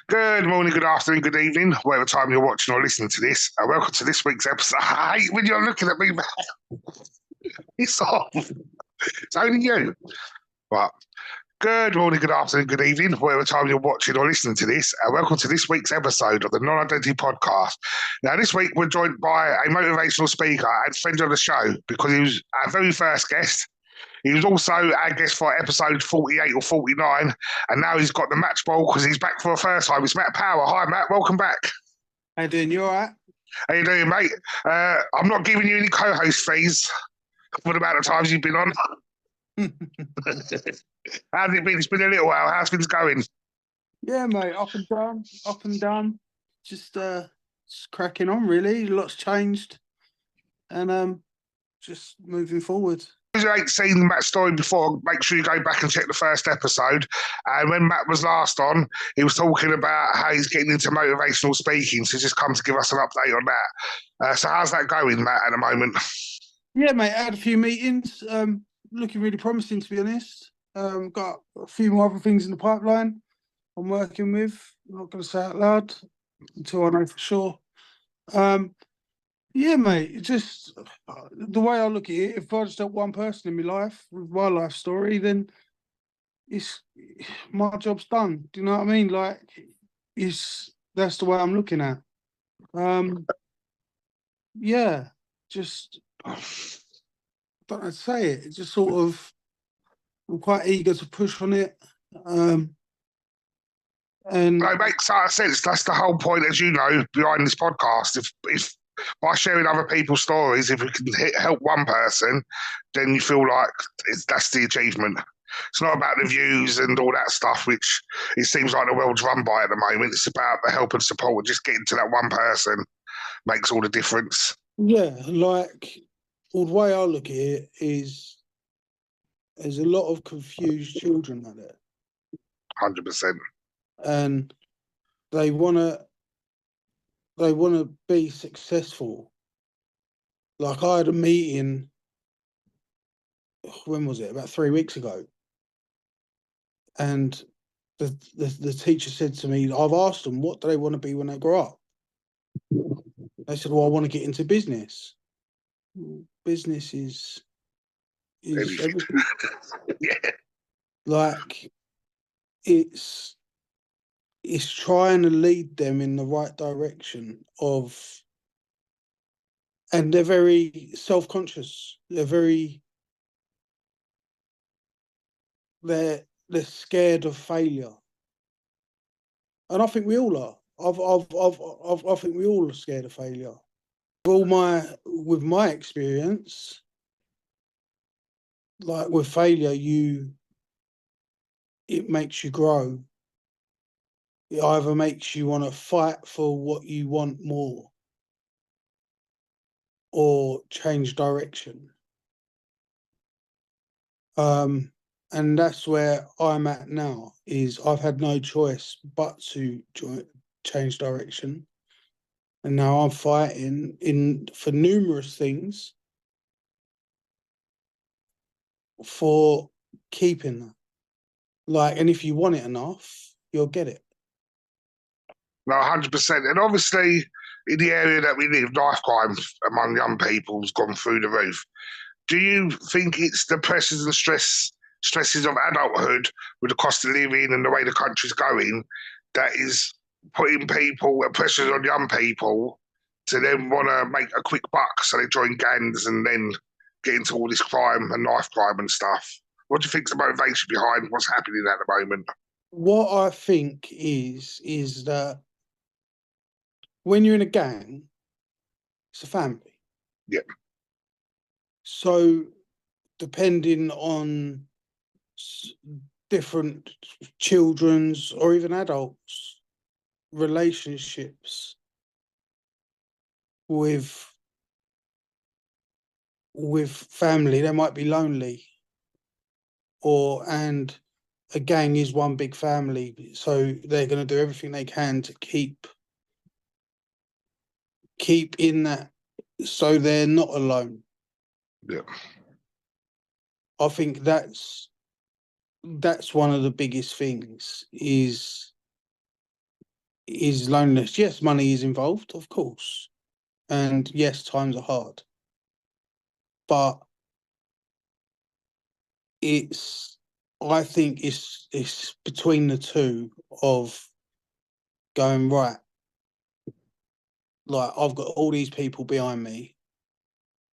Good morning, good afternoon, good evening, whatever time you're watching or listening to this. Welcome to this week's episode. I hate when you're looking at me, man. It's off. It's only you. But good morning, good afternoon, good evening, whatever time you're watching or listening to this. Welcome to this week's episode of the Non-Identity Podcast. Now, this week we're joined by a motivational speaker and friend of the show because he was our very first guest. He was also our guest for episode 48 or 49, and now he's got the match ball because he's back for the first time. It's Matt Power. Hi, Matt. Welcome back. How you doing? You all right? How you doing, mate? I'm not giving you any co-host fees for the amount of times you've been on. How's it been? It's been a little while. How's things going? Yeah, mate. Up and down, up and down. Just cracking on, really. Lots changed, and just moving forward. If you ain't seen Matt's story before, make sure you go back and check the first episode. And when Matt was last on, he was talking about how he's getting into motivational speaking. So just come to give us an update on that. So how's that going, Matt, at the moment? Yeah, mate. I had a few meetings. Looking really promising, to be honest. Got a few more other things in the pipeline I'm working with. I'm not going to say out loud until I know for sure. Yeah, mate, just the way I look at it, if I just help one person in my life with my life story, then it's my job's done. Do you know what I mean? Like, that's the way I'm looking at. Yeah, just I don't know how to say it. It's just sort of I'm quite eager to push on it. And It makes sense. That's the whole point, as you know, behind this podcast. If by sharing other people's stories, if we can help one person, then you feel like that's the achievement. It's not about the views and all that stuff, which it seems like the world's run by at the moment. It's about the help and support. Just getting to that one person makes all the difference. yeah, like the way I look at it is there's a lot of confused children out there. 100%. And they wanna be successful. Like I had a meeting, when was it? About 3 weeks ago. And the teacher said to me, I've asked them, what do they want to be when they grow up? They said, well, I want to get into business. Business is everything. Yeah. Like it's trying to lead them in the right direction of, and they're very self-conscious. They're scared of failure, and I think we all are. I think we all are scared of failure. With my experience, like with failure, it makes you grow. It either makes you want to fight for what you want more, or change direction. And that's where I'm at now, is I've had no choice but to change direction. And now I'm fighting for numerous things for keeping that. Like, and if you want it enough, you'll get it. No, 100%. And obviously, in the area that we live, knife crime among young people has gone through the roof. Do you think it's the pressures and stresses of adulthood with the cost of living and the way the country's going that is putting pressures on young people to then want to make a quick buck, so they join gangs and then get into all this crime and knife crime and stuff? What do you think's the motivation behind what's happening at the moment? What I think is that when you're in a gang, it's a family. Yeah. So depending on different children's or even adults' relationships with family, they might be lonely, and a gang is one big family, so they're going to do everything they can to keep in that, so they're not alone. Yeah. I think that's one of the biggest things, is is loneliness. Yes, money is involved, of course, and yes, times are hard, but it's I think it's between the two of going right. Like I've got all these people behind me.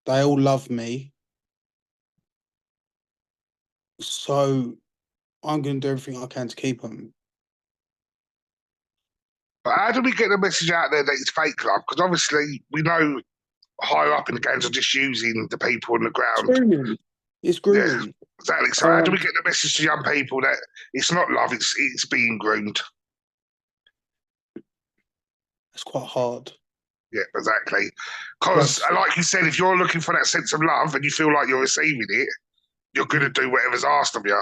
They all love me, so I'm going to do everything I can to keep them. But how do we get the message out there that it's fake love? Because obviously we know higher up in the games are just using the people on the It's ground. grooming. It's Yeah, grooming. exactly. So how do we get the message to young people that it's not love, it's being groomed? It's quite hard. Yeah, exactly. Because, That's like you said, if you're looking for that sense of love and you feel like you're receiving it, you're going to do whatever's asked of you.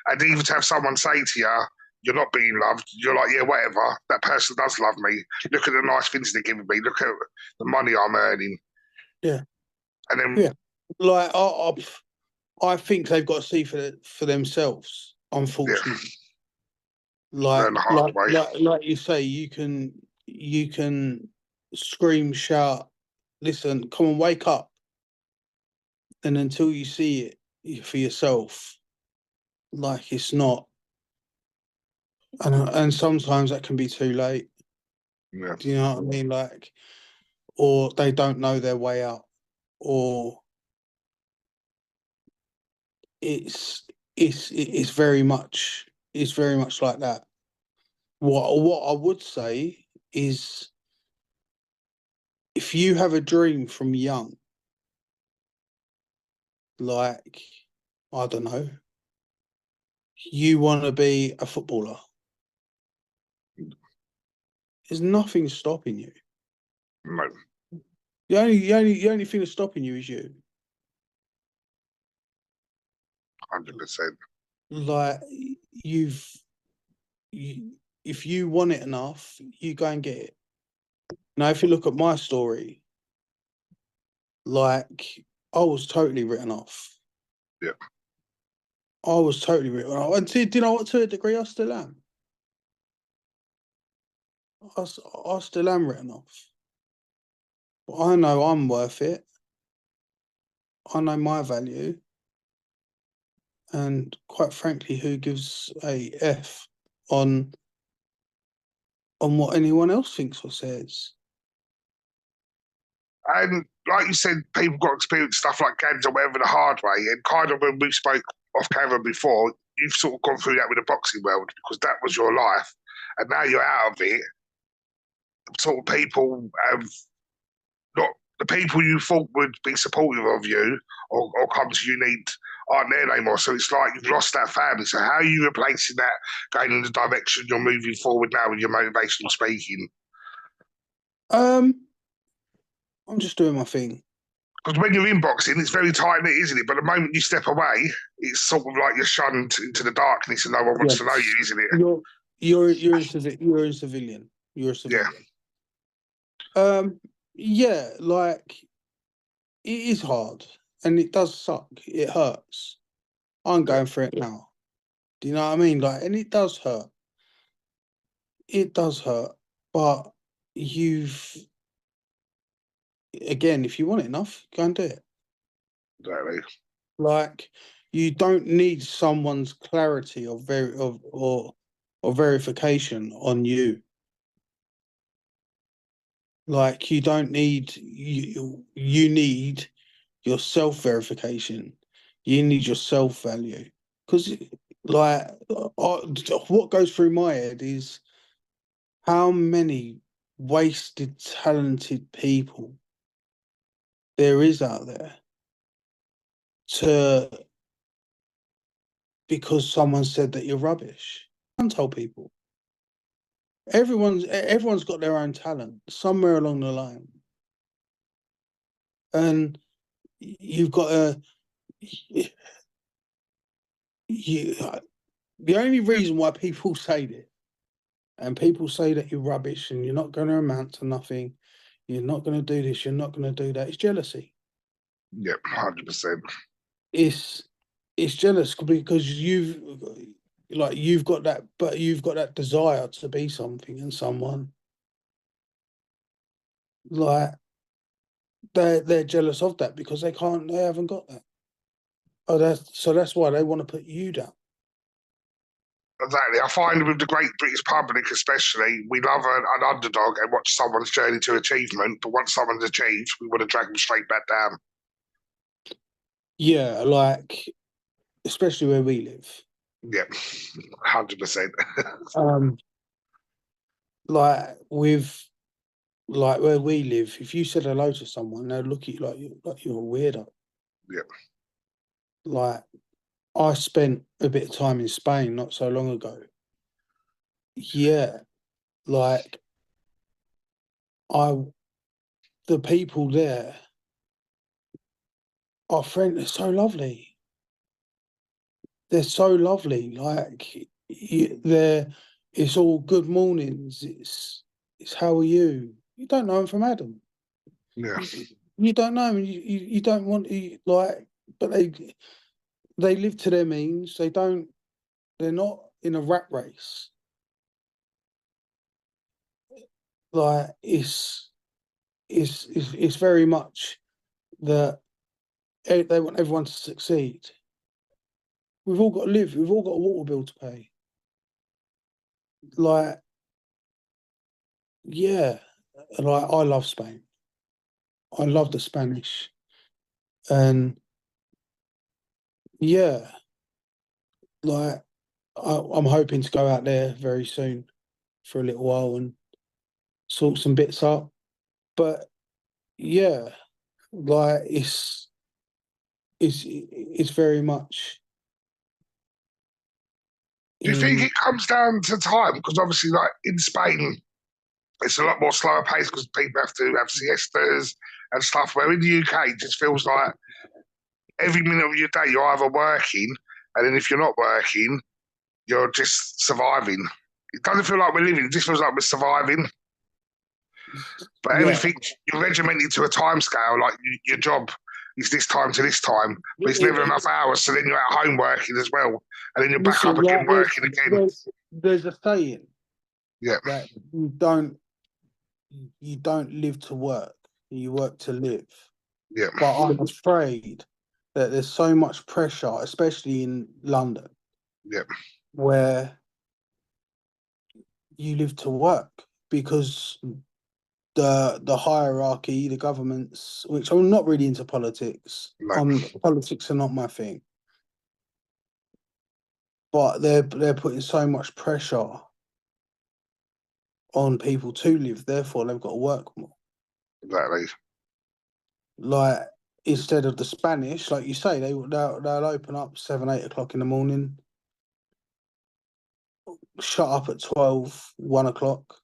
And even to have someone say to you, you're not being loved, you're like, yeah, whatever. That person does love me. Look at the nice things they're giving me. Look at the money I'm earning. yeah, And then, yeah. Like I think they've got to see for themselves. yeah, Unfortunately, learn the hard way. like you say, you can scream, shout, listen, come on, wake up, and until you see it for yourself, like it's not, and sometimes that can be too late. Yeah, Do you know what I mean? Like, or they don't know their way out, or it's it's very much like that. What I would say is if you have a dream from young, like I don't know, you want to be a footballer, there's nothing stopping you. no, The only thing that's stopping you is you. 100%. Like you've you, if you want it enough, you go and get it. Now, if you look at my story, like I was totally written off. Yeah, I was totally written off. And do you know what? To a degree, I still am. I still am written off. But I know I'm worth it. I know my value. And quite frankly, who gives a F on what anyone else thinks or says? and like you said, people got to experience stuff like games or whatever the hard way. And kind of when we spoke off camera before, you've sort of gone through that with the boxing world because that was your life, and now you're out of it. Sort of people have not the people you thought would be supportive of you or come to you need aren't there anymore. So it's like you've lost that family. So how are you replacing that going in the direction you're moving forward now with your motivational speaking? Um, I'm just doing my thing. Because when you're in boxing, it's very tight knit, isn't it? But the moment you step away, it's sort of like you're shunned into the darkness and no one wants to know Yes. you, isn't it? You're a civilian. You're a Yeah, civilian. Yeah, like it is hard and it does suck. It hurts. I'm yeah, going through it now. Do you know what I mean? Like, and it does hurt. It does hurt. But you've again, if you want it enough, go and do it. exactly. Like, you don't need someone's clarity or or verification on you. Like, you don't need you need your self verification. You need your self value because, like, what goes through my head is how many wasted, talented people there is out there to because someone said that you're rubbish. I told people everyone's got their own talent somewhere along the line, and you've got to you. The only reason why people say this and people say that you're rubbish and you're not going to amount to nothing, you're not going to do this, you're not going to do that. It's jealousy. Yep, 100%. It's it's jealous because you've got that, but you've got that desire to be something and someone, Like they're jealous of that because they haven't got that. Oh, that's why they want to put you down. Exactly. I find with the great British public, especially, we love an underdog and watch someone's journey to achievement. But once someone's achieved, we want to drag them straight back down. Yeah, like especially where we live. Yep, 100%. Um, like with like where we live, if you said hello to someone, they'd look at you like you're a weirdo. Yep, Like I spent a bit of time in Spain not so long ago. Yeah, like I the people there are friendly. They're so lovely. They're so lovely. Like they're it's all good mornings. It's how are you? You don't know them from Adam. yeah, You don't know them. You don't want to like, but they live to their means. They don't. They're not in a rat race. Like it's very much that they want everyone to succeed. We've all got to live. We've all got a water bill to pay. Like, yeah, like I love Spain. I love the Spanish, and yeah, like I'm hoping to go out there very soon for a little while and sort some bits up. But yeah, like it's very much do you think in. it comes down to time? Because obviously, like in Spain, it's a lot more slower pace because people have to have siestas and stuff. Where in the UK, it just feels like every minute of your day you're either working, and then if you're not working, you're just surviving. It doesn't feel like we're living; it just feels like we're surviving. But Yeah, everything you're regimented to a time scale, like your job is this time to this time, but it's never enough hours. So then you're at home working as well, and then you're back up listen, again like working again. there's a saying Yeah, that you don't live to work, you work to live. yeah, But I'm afraid that there's so much pressure, especially in London, yeah, where you live to work because the hierarchy, the governments, which I'm not really into politics. no, Politics are not my thing, but they're putting so much pressure on people to live. Therefore, they've got to work more. exactly. Like instead of the Spanish, like you say, they'll open up 7, 8 o'clock in the morning, shut up at 12, 1 o'clock,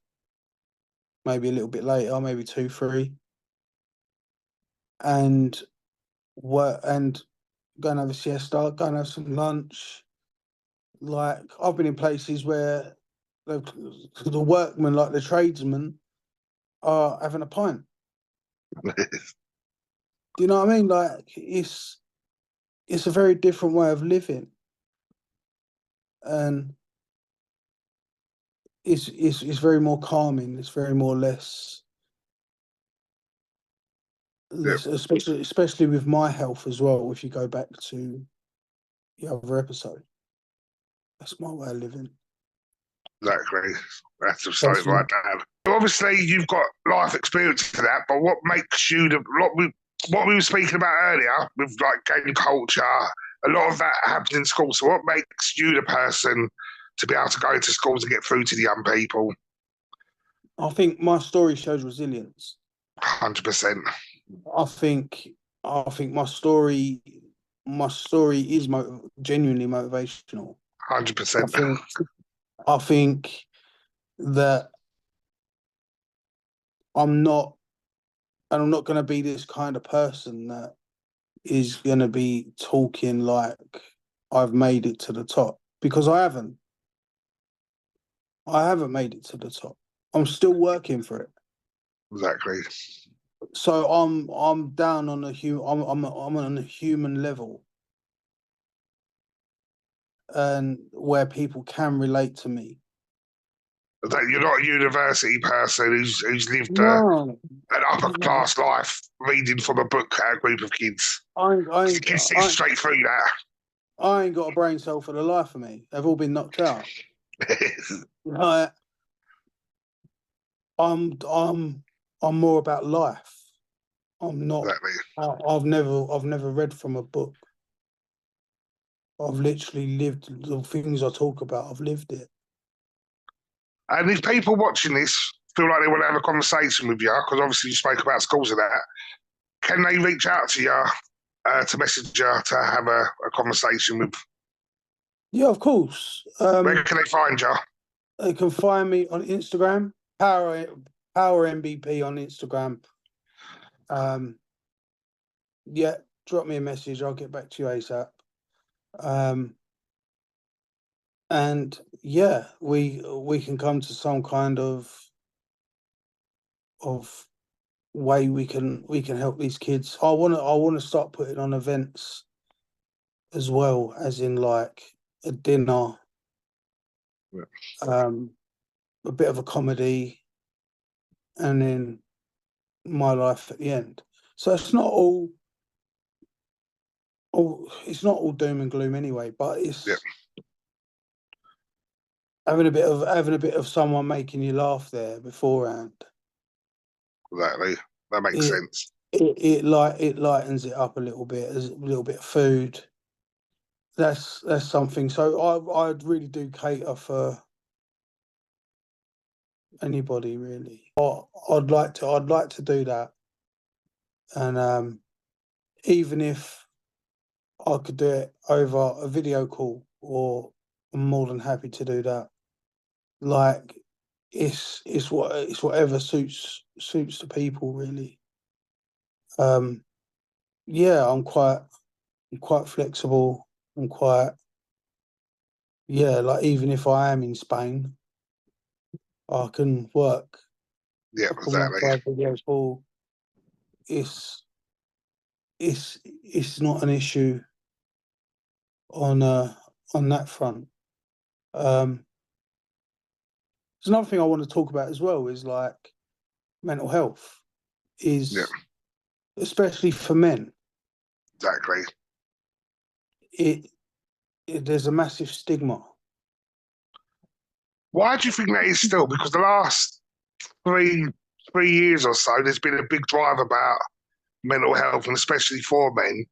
maybe a little bit later, maybe 2, 3, and work and go and have a siesta, go and have some lunch. Like I've been in places where the workmen, like the tradesmen, are having a pint. Do you know what I mean? Like it's a very different way of living, and it's very more calming. It's very more Yeah, less, especially with my health as well. If you go back to the other episode, that's my way of living. exactly. That's just That's something right down. Obviously, you've got life experience to that, but what makes you what we were speaking about earlier with like gang culture, a lot of that happens in school. So, what makes you the person to be able to go to schools and get through to the young people? I think my story shows resilience. 100%, I think my story is genuinely motivational. hundred I percent. think I think that I'm not and I'm not going to be this kind of person that is going to be talking like I've made it to the top because I haven't. I haven't made it to the top. I'm still working for it. Exactly. So I'm down on a I'm on a human level and where people can relate to me. That you're not a university person who's lived No, an upper no, class life reading from a book at a group of kids. I ain't, I You ain't, can see I, straight through I ain't got a brain cell for the life of me. They've all been knocked out. that. Like, I'm more about life. I'm not. Exactly. I've never read from a book. I've literally lived the things I talk about. I've lived it. And if people watching this feel like they want to have a conversation with you, because obviously you spoke about schools and that, can they reach out to you to message you to have a conversation with? Yeah, of course. Where can they find you? They can find me on Instagram, Power MBP on Instagram. Yeah, drop me a message. I'll get back to you ASAP. Um, and yeah, we can come to some kind of way we can help these kids. I wanna start putting on events as well, as in like a dinner, Yeah. um, a bit of a comedy, and then my life at the end. So it's not all doom and gloom anyway, but Yeah, it's having a bit of someone making you laugh there beforehand. exactly. That makes It sense. it lightens it up a little bit. There's a little bit of food. That's something. So I really do cater for anybody really. I'd like to do that, and even if I could do it over a video call, or I'm more than happy to do that. Like, it's whatever suits the people really. Um, yeah, I'm quite flexible. I'm quite Yeah, like even if I am in Spain, I can work. Yeah, I can work exactly. 5 videos for. It's it's not an issue on uh on that front. Um, there's another thing I want to talk about as well is like mental health Yeah, is, especially for men, exactly. it, there's a massive stigma. Why do you think that is still? Because the last three 3 years or so, there's been a big drive about mental health, and especially for men.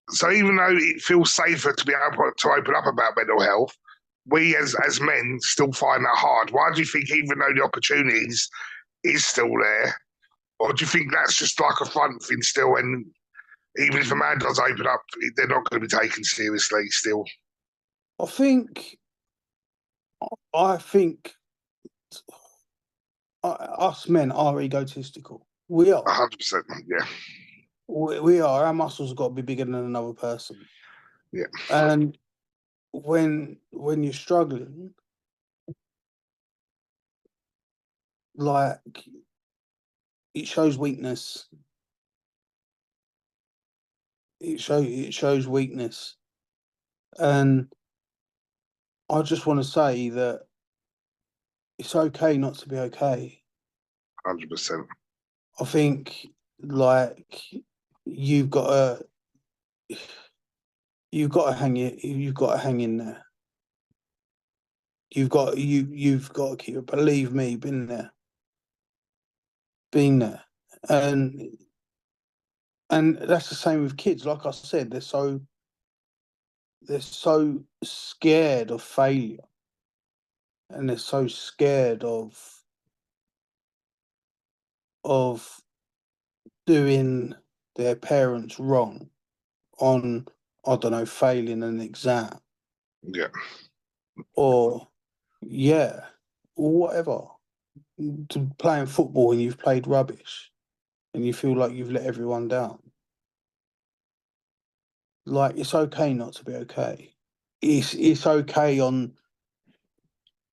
So even though it feels safer to be able to open up about mental health, we as men still find that hard. Why do you think, even though the opportunities is still there, or do you think that's just like a front thing still? And even if a man does open up, they're not going to be taken seriously still. I think I think us men are egotistical. We are. 100%. Yeah, We are. Our muscles have got to be bigger than another person. yeah, And when you're struggling, like, it shows weakness. It shows weakness. And I just want to say that it's okay not to be okay. 100%. I think, like, you've got to hang in there. You've got to keep it. Believe me, been there, and that's the same with kids. Like I said, they're so scared of failure, and they're so scared of doing their parents wrong on, I don't know, failing an exam, Yeah, or yeah, or whatever. To playing football and you've played rubbish and you feel like you've let everyone down. Like, it's okay not to be okay. It's okay on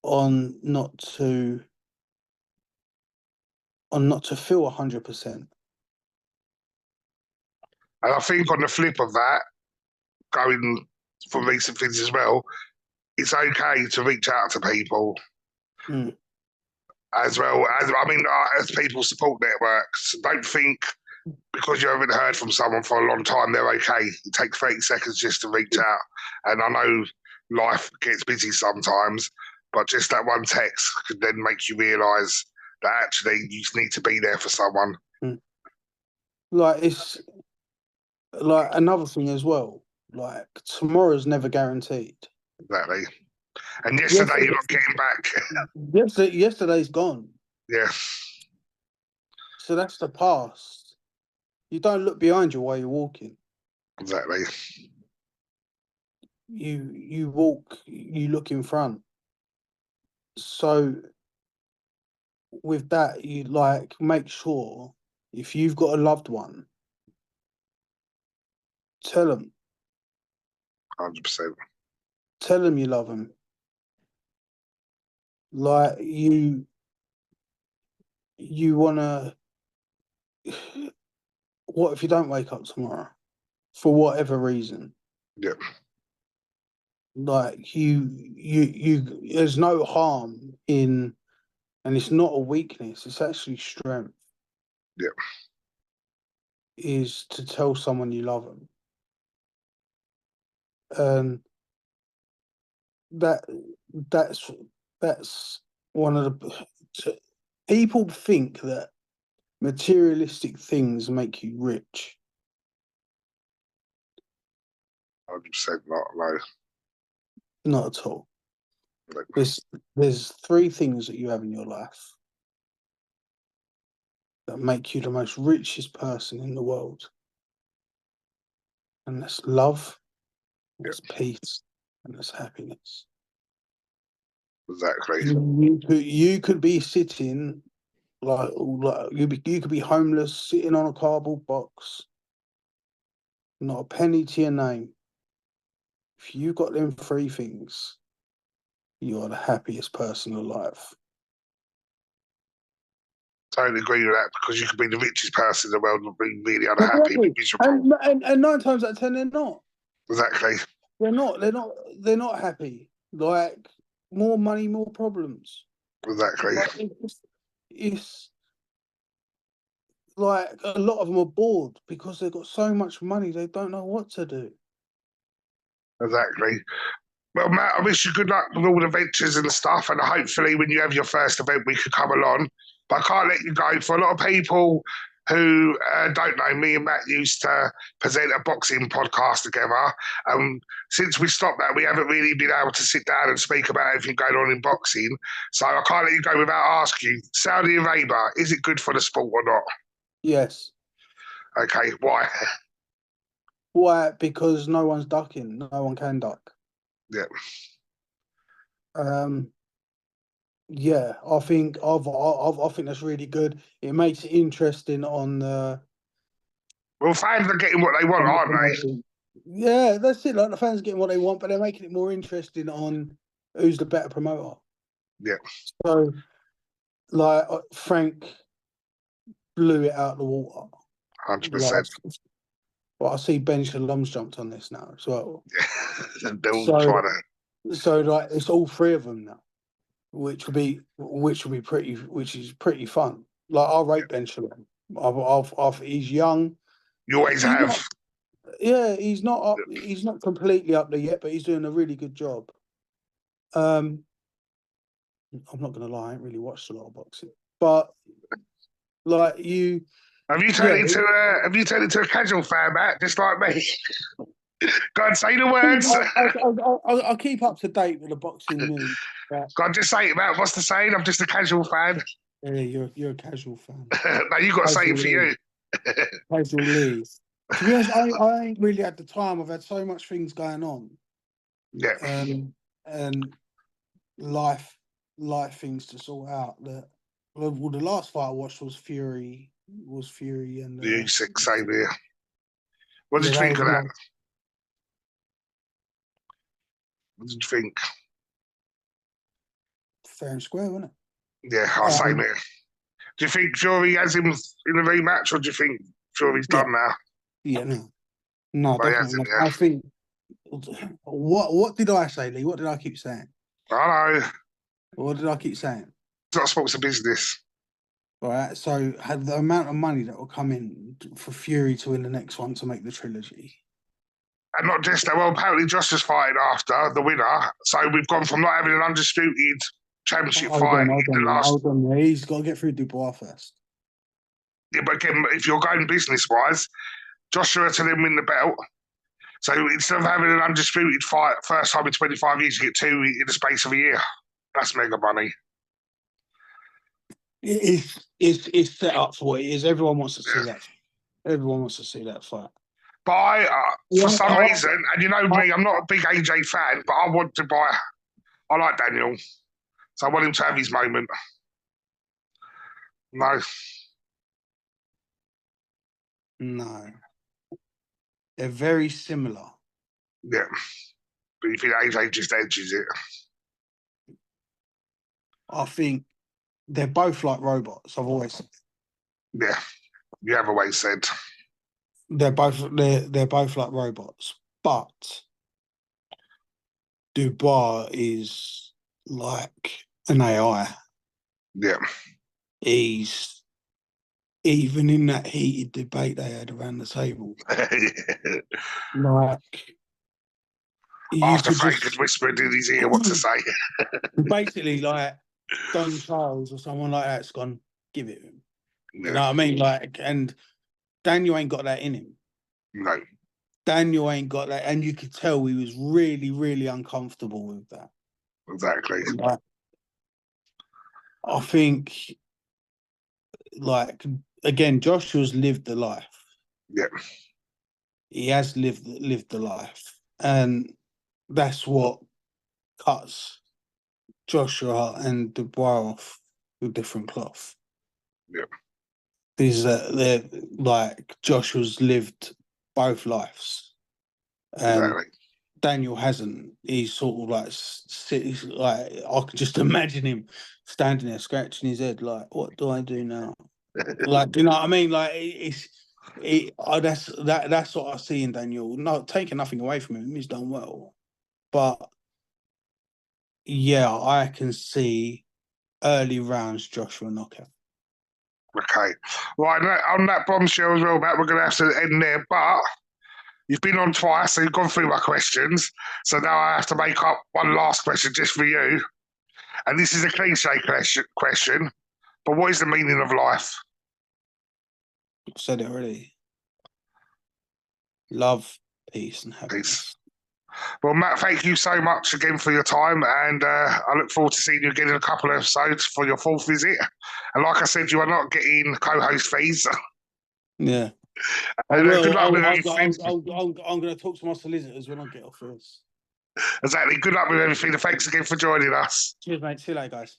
not to feel 100%. and I think on the flip of that, going from recent things as well, it's okay to reach out to people Mm. as well as, I mean, as people support networks, don't think because you haven't heard from someone for a long time, they're okay. It takes 30 seconds just to reach out. And I know life gets busy sometimes, but just that one text could then make you realise that actually you need to be there for someone. Mm. Like, it's like another thing as well. Like, tomorrow's never guaranteed. Exactly. And yesterday Yesterday, you're not getting back. yesterday's gone. Yeah, So that's the past. You don't look behind you while you're walking. exactly. You walk, you look in front. So with that, you like make sure if you've got a loved one, tell them, 100%. tell them you love them. Like you wanna. What if you don't wake up tomorrow for whatever reason? Yeah, Like you. There's no harm in, and it's not a weakness. It's actually strength. yeah, Is to tell someone you love them, and that that's that's one of the people think that materialistic things make you rich. 100% not. No. Not at all. Like, There's three things that you have in your life that make you the most richest person in the world, and that's love, yeah, that's peace, and that's happiness. exactly. You could be sitting like you could be homeless, sitting on a cardboard box, not a penny to your name. If you got them three things, you are the happiest person alive. Totally agree with that because you could be the richest person in the world and be really unhappy, be Exactly. miserable. And 9 times out of 10, they're not. Exactly. They're not. They're not happy. Like, more money, more problems. Exactly. Like, it's like a lot of them are bored because they've got so much money they don't know what to do. Exactly. Well, Matt, I wish you good luck with all the ventures and stuff. And hopefully, when you have your first event, we could come along. But I can't let you go. For a lot of people who don't know, me and Matt used to present a boxing podcast together. Since we stopped that, we haven't really been able to sit down and speak about everything going on in boxing. So I can't let you go without asking you, Saudi Arabia, is it good for the sport or not? Yes. Okay, why? Why? Because no one's ducking. No one can duck. Yeah, Um. Yeah, I think that's really good. It makes it interesting on the well, fans are getting what they want, aren't they? promoting. Yeah, that's it. Like, the fans getting what they want, but they're making it more interesting on who's the better promoter. Yeah, So, like, Frank blew it out the water. 100%. Like, but I see Ben Shalom's jumped on this now as well. And they're all So, trying to. so like, it's all three of them now, which is pretty fun. Like, I rate Ben Shalom. He's young. You always He's have. not, yeah, he's not up. He's not completely up there yet, but he's doing a really good job. I'm not gonna lie, I ain't really watched a lot of boxing, but like you, Have you turned yeah. into a casual fan, Matt, just like me? Go and say the words. I keep up to date with the boxing news. But, Go on, just say it, Matt. What's the saying? I'm just a casual fan. yeah, you're a casual fan. No, you got to say it for Casually, you. casually. To be honest, I ain't really had the time. I've had so much things going on, Yeah, and life things to sort out. That well, the last fight I watched was Fury. And you six, same here. What yeah, did you that think was of that? like What did you think? fair and square, wasn't Yeah, it? I'll say it. Do you think Fury has him in a rematch, or do you think Fury's Yeah, done now? yeah, no, Well, he has definitely him, not. yeah. I think what did I say, Lee? What did I keep saying? I know. What did I keep saying? It's not sports and business. Right. So had the amount of money that will come in for Fury to win the next one to make the trilogy. And not just that, well, apparently Josh is fighting after the winner. So we've gone from not having an undisputed championship fight in the last. Hold on. He's got to get through Dubois first. Yeah, but again, if you're going business wise, Joshua to then win the belt. So instead of having an undisputed fight first time in 25 years, you get two in the space of a year. That's mega money. It's set up for what it is. Everyone wants to see Yeah. that. Everyone wants to see that fight. But I, for some Yeah, reason, and you know me, I'm not a big AJ fan, but I want to buy. I like Daniel, so I want him to have his moment. No, No, they're very similar. yeah, but you think AJ just edges it? I think they're both like robots. I've always said. Yeah, you have always said. They're both like robots, but Dubois is like an AI. Yeah, He's even in that heated debate they had around the table. Like after Frank had whispered in his ear what to say. basically, like Don Charles or someone like that's gone, give it to him. Yeah. You know what I mean? Like, and Daniel ain't got that in him. No. Daniel ain't got that, and you could tell he was really, really uncomfortable with that. Exactly. Like, I think, like, again, Joshua's lived the life. Yeah. He has lived the life, and that's what cuts Joshua and Dubois off with different cloth. Yeah. Is that they're like Joshua's lived both lives, and Exactly. Daniel hasn't. He's sort of like sits like I can just imagine him standing there scratching his head, like, "What do I do now?" Like, you know what I mean? Like, that's what I see in Daniel. Not taking nothing away from him, he's done well, but yeah, I can see early rounds Joshua knockout. Okay. Right, on that bombshell as well, Matt, we're going to have to end there. But you've been on twice, so you've gone through my questions. So now I have to make up one last question just for you. And this is a cliche question, but what is the meaning of life? I said it already. Love, peace, and happiness. Peace. Well, Matt, thank you so much again for your time, and I look forward to seeing you again in a couple of episodes for your fourth visit. And like I said, you are not getting co-host fees. Yeah. And good luck with everything. I'm going to talk to my solicitors when I get off this. Exactly. Good luck with everything. And thanks again for joining us. Cheers, mate. See you later, guys.